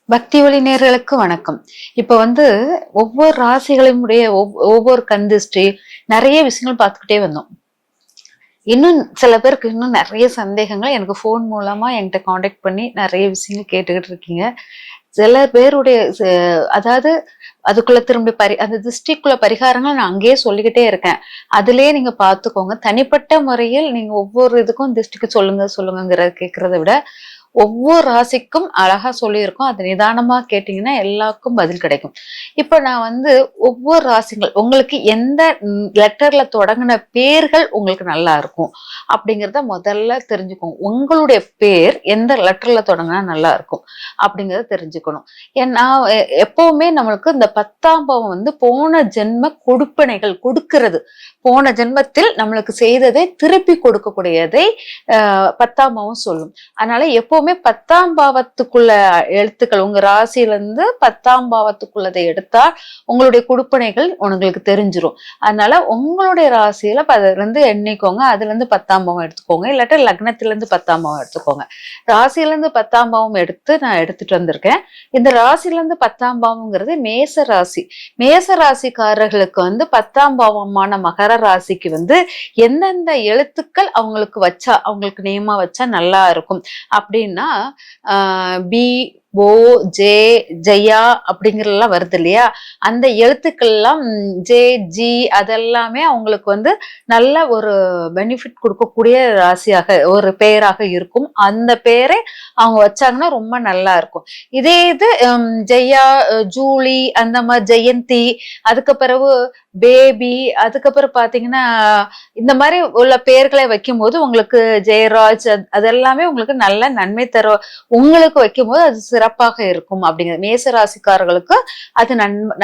பக்தி ஒளி நேயர்களுக்கு வணக்கம். இப்ப ஒவ்வொரு ராசிகளுடைய ஒவ்வொரு கந்திஷ்டி நிறைய விஷயங்கள் பார்த்துக்கிட்டே வந்தோம். இன்னும் சில பேருக்கு இன்னும் நிறைய சந்தேகங்கள் எனக்கு ஃபோன் மூலமா என்கிட்ட காண்டாக்ட் பண்ணி நிறைய விஷயங்கள் கேட்டுக்கிட்டு இருக்கீங்க. சில பேருடைய அதாவது அதுக்குள்ள திரும்பி அந்த திருஷ்டிக்குள்ள பரிகாரங்கள் நான் அங்கேயே சொல்லிக்கிட்டே இருக்கேன். அதுலயே நீங்க பார்த்துக்கோங்க. தனிப்பட்ட முறையில் நீங்க ஒவ்வொரு இதுக்கும் திருஷ்டிக்கு சொல்லுங்கிறத கேட்கறத விட ஒவ்வொரு ராசிக்கும் அழகா சொல்லியிருக்கோம். அது நிதானமா கேட்டீங்கன்னா எல்லாருக்கும் பதில் கிடைக்கும். இப்ப நான் ஒவ்வொரு ராசிகள் உங்களுக்கு எந்த லெட்டர்ல தொடங்கின பேர்கள் உங்களுக்கு நல்லா இருக்கும் அப்படிங்கிறத முதல்ல தெரிஞ்சுக்கோங்க. உங்களுடைய பேர் எந்த லெட்டர்ல தொடங்கினா நல்லா இருக்கும் அப்படிங்கிறத தெரிஞ்சுக்கணும். ஏன்னா எப்பவுமே நம்மளுக்கு இந்த 10ஆம் பாவம் போன ஜென்ம கொடுப்பினைகள் கொடுக்கிறது. போன ஜென்மத்தில் நம்மளுக்கு செய்ததை திருப்பி கொடுக்கக்கூடியதை 10ஆம் பாவம் சொல்லும். அதனால எப்பவுமே 10ஆம் பாவத்துக்குள்ள எழுத்துக்கள் உங்க ராசியில இருந்து 10ஆம் பாவத்துக்குள்ளதை எடுத்தா உங்களுடைய கொடுப்பனைகள் உங்களுக்கு தெரிஞ்சிரும். அதனால உங்களுடைய ராசியில இருந்து எண்ணிக்கோங்க. அதுல இருந்து 10ஆம் பாவம் எடுத்துக்கோங்க. இல்லாட்டா லக்னத்துல இருந்து 10ஆம் பாவம் எடுத்துக்கோங்க. ராசியில இருந்து 10ஆம் பாவம் நான் எடுத்துட்டு வந்திருக்கேன். இந்த ராசியில இருந்து 10ஆம் பாவம்ங்கிறது மேச ராசி. மேச ராசிக்காரர்களுக்கு 10ஆம் பாவமான மகர ராசிக்கு எந்தெந்த எழுத்துக்கள் அவங்களுக்கு நேமா வச்சா நல்லா இருக்கும் அப்படின்னா பி ஓ ஜே ஜெயா அப்படிங்கறதெல்லாம் வருது இல்லையா? அந்த எழுத்துக்கள் எல்லாம் ஜே ஜி அதெல்லாமே அவங்களுக்கு நல்ல ஒரு பெனிஃபிட் கொடுக்கக்கூடிய ராசியாக ஒரு பெயராக இருக்கும். அந்த பெயரை அவங்க வச்சாங்கன்னா ரொம்ப நல்லா இருக்கும். இதே இது ஜெயா, ஜூலி, அந்த மாதிரி ஜெயந்தி, அதுக்கு பிறகு பேபி, அதுக்கப்புறம் பாத்தீங்கன்னா இந்த மாதிரி உள்ள பெயர்களை வைக்கும் போது உங்களுக்கு ஜெயராஜ் அதெல்லாமே உங்களுக்கு நல்ல நன்மை தரும். உங்களுக்கு வைக்கும் போது அது சிறப்பாக இருக்கும். அப்படிங்கிறது மேசராசிக்காரர்களுக்கு அது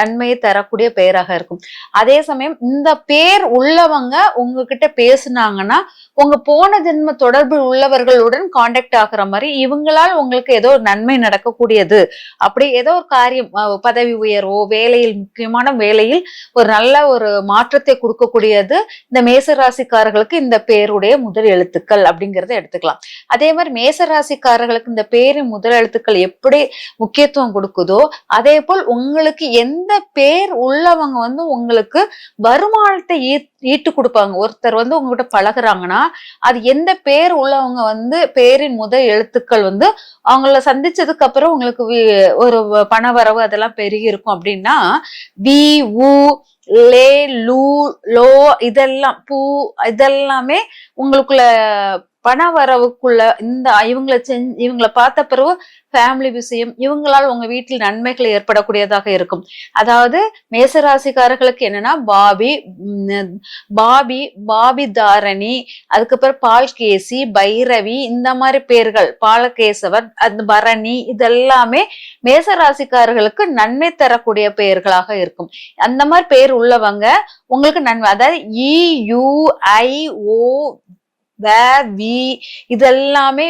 நன்மையை தரக்கூடிய பெயராக இருக்கும். அதே சமயம் இந்த பேர் உள்ளவங்க உங்ககிட்ட பேசுனாங்கன்னா உங்க போன ஜென்ம தொடர்பு உள்ளவர்களுடன் காண்டாக்ட் ஆகுற மாதிரி இவங்களால் உங்களுக்கு ஏதோ ஒரு நன்மை நடக்கக்கூடியது, அப்படி ஏதோ ஒரு காரியம், பதவி உயர்வோ, வேலையில் முக்கியமான வேலையில் ஒரு நல்ல ஒரு மாற்றத்தை கொடுக்கக்கூடியது இந்த மேசராசிக்காரர்களுக்கு இந்த பேருடைய முதல் எழுத்துக்கள் அப்படிங்கறத எடுத்துக்கலாம். அதே மாதிரி மேசராசிக்காரர்களுக்கு இந்த பேரின் முதல் எழுத்துக்கள் எப்படி முக்கியத்துவம் கொடுக்குதோ அதே போல் உங்களுக்கு எந்த பேர் உள்ளவங்க உங்களுக்கு வருமானத்தை ஈட்டு கொடுப்பாங்க. ஒருத்தர் உங்ககிட்ட பழகுறாங்கன்னா அது எந்த பேர் உள்ளவங்க பேரின் முதல் எழுத்துக்கள் அவங்கள சந்திச்சதுக்கு அப்புறம் உங்களுக்கு ஒரு பண வரவு அதெல்லாம் பெருகி இருக்கும். அப்படின்னா வி உ லே லூ லோ இதெல்லாம் பூ இதெல்லாமே உங்களுக்குள்ள பண வரவுக்குள்ள இவங்களை பார்த்த பிறகு ஃபேமிலி விஷயம் இவங்களால் உங்க வீட்டில் நன்மைகள் ஏற்படக்கூடியதாக இருக்கும். அதாவது மேசராசிக்காரர்களுக்கு என்னன்னா பாபி தாரணி, அதுக்கப்புறம் பால்கேசி, பைரவி, இந்த மாதிரி பேர்கள், பாலகேசவர், அந்த பரணி இதெல்லாமே மேசராசிக்காரர்களுக்கு நன்மை தரக்கூடிய பெயர்களாக இருக்கும். அந்த மாதிரி பேர் உள்ளவங்க உங்களுக்கு நன்மை, அதாவது இ-யு-ஐ-ஓ வி இதெல்லாமே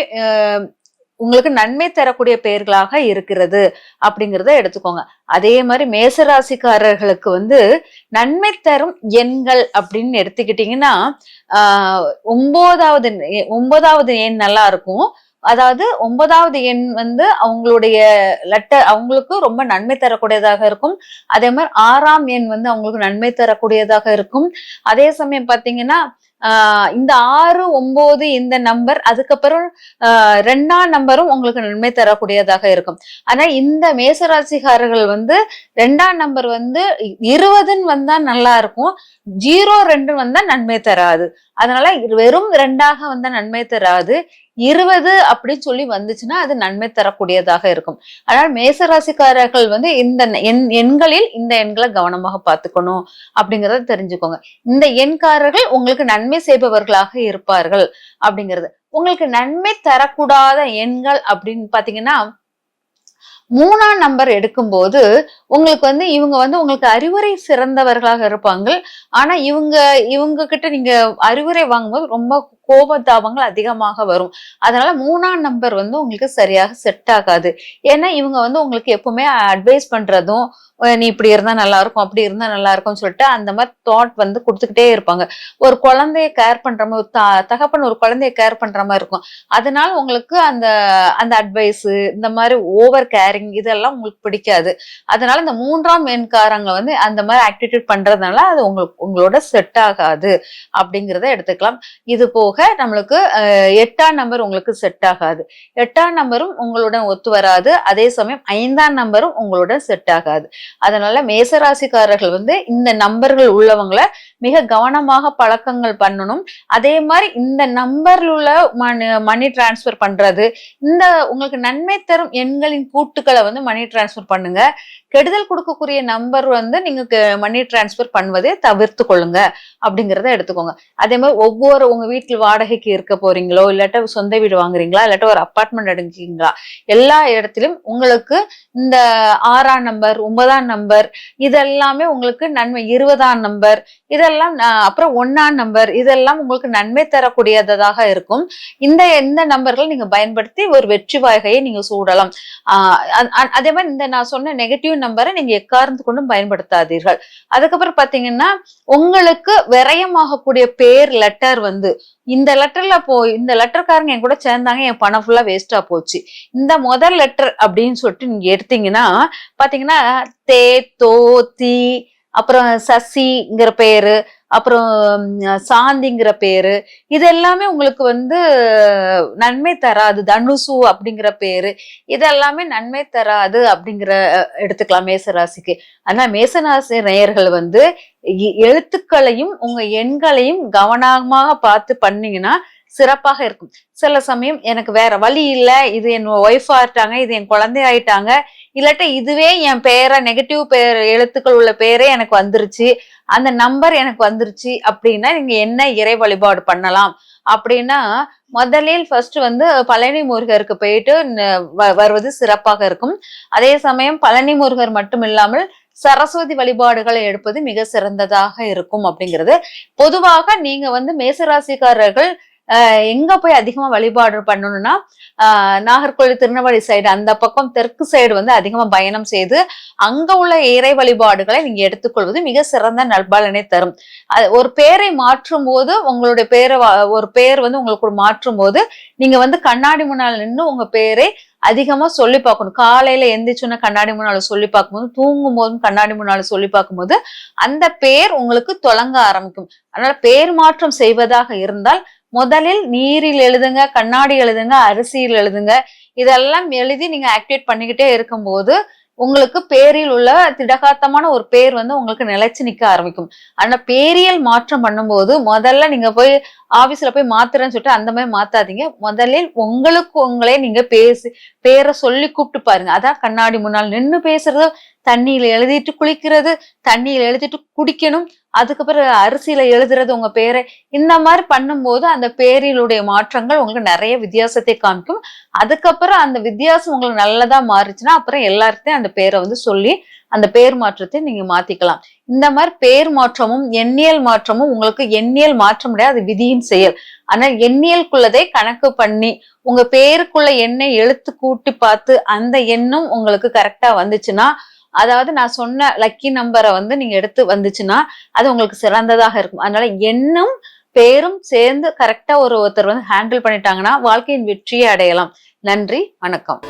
உங்களுக்கு நன்மை தரக்கூடிய பெயர்களாக இருக்கிறது அப்படிங்கிறத எடுத்துக்கோங்க. அதே மாதிரி மேசராசிக்காரர்களுக்கு நன்மை தரும் எண்கள் அப்படின்னு எடுத்துக்கிட்டீங்கன்னா 9வது எண் நல்லா இருக்கும். அதாவது 9வது எண் அவங்களுடைய அவங்களுக்கு ரொம்ப நன்மை தரக்கூடியதாக இருக்கும். அதே மாதிரி 6ஆம் எண் அவங்களுக்கு நன்மை தரக்கூடியதாக இருக்கும். அதே சமயம் பாத்தீங்கன்னா இந்த 6, 9 இந்த நம்பர், அதுக்கப்புறம் 2ஆம் நம்பரும் உங்களுக்கு நன்மை தரக்கூடியதாக இருக்கும். ஆனா இந்த மேசராசிக்காரர்கள் 2ஆம் நம்பர் 20ன்னு வந்தா நல்லா இருக்கும், 02 வந்தா நன்மை தராது. அதனால வெறும் 2ஆக வந்தா நன்மை தராது, 20 அப்படின்னு சொல்லி வந்துச்சுன்னா அது நன்மை தரக்கூடியதாக இருக்கும். அதனால மேசராசிக்காரர்கள் இந்த எண்களில் இந்த எண்களை கவனமாக பார்த்துக்கணும் அப்படிங்கறத தெரிஞ்சுக்கோங்க. இந்த எண்காரர்கள் உங்களுக்கு நன்மை செய்பவர்களாக இருப்பார்கள் அப்படிங்கிறது. உங்களுக்கு நன்மை தரக்கூடாத எண்கள் அப்படின்னு பாத்தீங்கன்னா 3ஆம் நம்பர் எடுக்கும்போது உங்களுக்கு இவங்க உங்களுக்கு அறிவுரை சிறந்தவர்களாக இருப்பாங்க. ஆனா இவங்க கிட்ட நீங்க அறிவுரை வாங்கும்போது ரொம்ப கோபதாபங்கள் அதிகமாக வரும். அதனால 3ஆம் நம்பர் வந்து உங்களுக்கு சரியாக செட் ஆகாது. ஏன்னா இவங்க வந்து உங்களுக்கு எப்பவுமே அட்வைஸ் பண்றதும், நீ இப்படி இருந்தா நல்லா இருக்கும், அப்படி இருந்தா நல்லா இருக்கும்னு சொல்லிட்டு அந்த மாதிரி தாட் வந்து கொடுத்துக்கிட்டே இருப்பாங்க. ஒரு குழந்தைய கேர் பண்ற மாதிரி, ஒரு தகப்பன் ஒரு குழந்தைய கேர் பண்ற மாதிரி இருக்கும். அதனால உங்களுக்கு அந்த அந்த அட்வைஸ், இந்த மாதிரி ஓவர் கேரிங் இதெல்லாம் உங்களுக்கு பிடிக்காது. அதனால இந்த 3ஆம் எண்காரங்க வந்து அந்த மாதிரி ஆக்டிவிட்டி பண்றதுனால அது உங்களோட செட் ஆகாது அப்படிங்கிறத எடுத்துக்கலாம். இது போக நம்மளுக்கு 8ஆம் நம்பர் உங்களுக்கு செட் ஆகாது. 8ஆம் நம்பரும் உங்களுடன் ஒத்து வராது. அதே சமயம் 5ஆம் நம்பரும் உங்களுடன் செட் ஆகாது. அதனால மேசராசிக்காரர்கள் வந்து இந்த நம்பர்கள் உள்ளவங்களை மிக கவனமாக பழக்கங்கள் பண்ணணும். அதே மாதிரி இந்த நம்பர்ல உள்ள மணி டிரான்ஸ்பர் பண்றது, இந்த உங்களுக்கு நன்மை தரும் எண்களின் கூட்டுக்களை வந்து மணி டிரான்ஸ்பர் பண்ணுங்க. கெடுதல் கொடுக்கக்கூடிய நம்பர் வந்து நீங்க மணி டிரான்ஸ்பர் பண்ணுவதை தவிர்த்து கொள்ளுங்க அப்படிங்கிறத எடுத்துக்கோங்க. அதே மாதிரி உங்க வீட்டில் வாடகைக்கு இருக்க போறீங்களோ, இல்லாட்ட சொந்த வீடு வாங்குறீங்களா, இல்லாட்ட ஒரு அப்பார்ட்மெண்ட் எடுக்கிறீங்களா, எல்லா இடத்திலும் உங்களுக்கு இந்த 6ஆம் நம்பர், 9ஆம் நம்பர் இதெல்லாமே உங்களுக்கு நன்மை, 20ஆம் நம்பர் இதெல்லாம், அப்புறம் 1ஆம் நம்பர் இதெல்லாம் உங்களுக்கு நன்மை தரக்கூடியதாக இருக்கும். இந்த நம்பர்கள் நீங்க பயன்படுத்தி ஒரு வெற்றி வாகையை நீங்க சூடலாம். அதே மாதிரி இந்த நான் சொன்ன நெகட்டிவ் நம்பரை நீங்க எக்காரணத்து கொண்டும் பயன்படுத்தாதீர்கள். அதுக்கப்புறம் பாத்தீங்கன்னா உங்களுக்கு விரயமாகக்கூடிய பேர் லெட்டர் வந்து இந்த லெட்டர்காரங்க என் கூட சேர்ந்தாங்க, என் பணம் ஃபுல்லா வேஸ்டா போச்சு. இந்த முதல் லெட்டர் அப்படின்னு சொல்லிட்டு நீங்க எடுத்தீங்கன்னா பாத்தீங்கன்னா தே, தோ, தி, அப்புறம் சசிங்கிற பேரு, அப்புறம் சாந்திங்கிற பேரு, இது எல்லாமே உங்களுக்கு வந்து நன்மை தராது. தனுசு அப்படிங்கிற பேரு இதெல்லாமே நன்மை தராது அப்படிங்கிற எடுத்துக்கலாம் மேசராசிக்கு. ஆனா மேசராசி நேயர்கள் வந்து எழுத்துக்களையும் உங்க எண்களையும் கவனமாக பார்த்து பண்ணீங்கன்னா சிறப்பாக இருக்கும். சில சமயம் எனக்கு வேற வழி இல்ல, இது என் ஒய்ஃப் ஆயிட்டாங்க, இது என் குழந்தை ஆயிட்டாங்க, இல்லாட்ட இதுவே என் பேரை நெகட்டிவ் பேர் எழுத்துக்கள் உள்ள பேரே எனக்கு வந்துருச்சு, அந்த நம்பர் எனக்கு வந்துருச்சு அப்படின்னா நீங்க என்ன இறை வழிபாடு பண்ணலாம் அப்படின்னா, முதலில் ஃபர்ஸ்ட் வந்து பழனி முருகருக்கு போயிட்டு வருவது சிறப்பாக இருக்கும். அதே சமயம் பழனி முருகர் மட்டும் இல்லாமல் சரஸ்வதி வழிபாடுகளை எடுப்பது மிக சிறந்ததாக இருக்கும் அப்படிங்கிறது. பொதுவாக நீங்க வந்து மேசராசிக்காரர்கள் எங்க போய் அதிகமா வழிபாடு பண்ணணும்னா, நாகர்கோவில், திருநெல்வேலி சைடு அந்த பக்கம் தெற்கு சைடு வந்து அதிகமா பயணம் செய்து அங்க உள்ள இறை வழிபாடுகளை நீங்க எடுத்துக்கொள்வது மிக சிறந்த நல்பலனை தரும். ஒரு பேரை மாற்றும் போது உங்களுடைய ஒரு பேர் வந்து உங்களுக்கு மாற்றும் போது நீங்க வந்து கண்ணாடி முன்னால் நின்று உங்க பேரை அதிகமா சொல்லி பார்க்கணும். காலையில எந்திரிச்சோன்னா கண்ணாடி முன்னால சொல்லி பார்க்கும்போது, தூங்கும் போதும் கண்ணாடி முன்னால சொல்லி பார்க்கும்போது அந்த பேர் உங்களுக்கு தொடங்க ஆரம்பிக்கும். அதனால பேர் மாற்றம் செய்வதாக இருந்தால் முதலில் நீரில் எழுதுங்க, கண்ணாடி எழுதுங்க, அரிசியில் எழுதுங்க. இதெல்லாம் எழுதி நீங்க ஆக்டிவேட் பண்ணிக்கிட்டே இருக்கும்போது உங்களுக்கு பேரில் உள்ள திடகாத்தமான ஒரு பேர் வந்து உங்களுக்கு நிலைச்சு நிக்க ஆரம்பிக்கும். ஆனா பேரியல் மாற்றம் பண்ணும்போது முதல்ல நீங்க போய் ஆபீஸ்ல போய் மாத்துறேன்னு சொல்லிட்டு அந்த மாதிரி மாத்தாதீங்க. முதலில் உங்களுக்கு உங்களே நீங்க பேரை சொல்லி கூப்பிட்டு பாருங்க. அதான் கண்ணாடி முன்னால் நின்று பேசுறது, தண்ணியில எழுதிட்டு குளிக்கிறது, தண்ணியில எழுதிட்டு குடிக்கணும், அதுக்கப்புறம் அரிசியில எழுதுறது உங்க பேரை. இந்த மாதிரி பண்ணும்போது அந்த பேரிலுடைய மாற்றங்கள் உங்களுக்கு நிறைய வித்தியாசத்தை காமிக்கும். அதுக்கப்புறம் அந்த வித்தியாசம் உங்களுக்கு நல்லதா மாறுச்சுன்னா அப்புறம் எல்லார்கிட்டையும் அந்த பேரை வந்து சொல்லி அந்த பேர் மாற்றத்தை நீங்க மாத்திக்கலாம். இந்த மாதிரி பேர் மாற்றமும் எண்ணியல் மாற்றமும் உங்களுக்கு எண்ணியல் மாற்ற முடியாது, அது விதியின் செயல். ஆனா எண்ணியலுக்குள்ளதை கணக்கு பண்ணி உங்க பேருக்குள்ள எண்ணை எழுத்து கூட்டி பார்த்து அந்த எண்ணும் உங்களுக்கு கரெக்டா வந்துச்சுன்னா, அதாவது நான் சொன்ன லக்கி நம்பரை வந்து நீங்க எடுத்து வந்துச்சுன்னா அது உங்களுக்கு சிறந்ததாக இருக்கும். அதனால எண்ணும் பேரும் சேர்ந்து கரெக்டா ஒருத்தர் வந்து ஹேண்டில் பண்ணிட்டாங்கன்னா வாழ்க்கையின் வெற்றியை அடையலாம். நன்றி, வணக்கம்.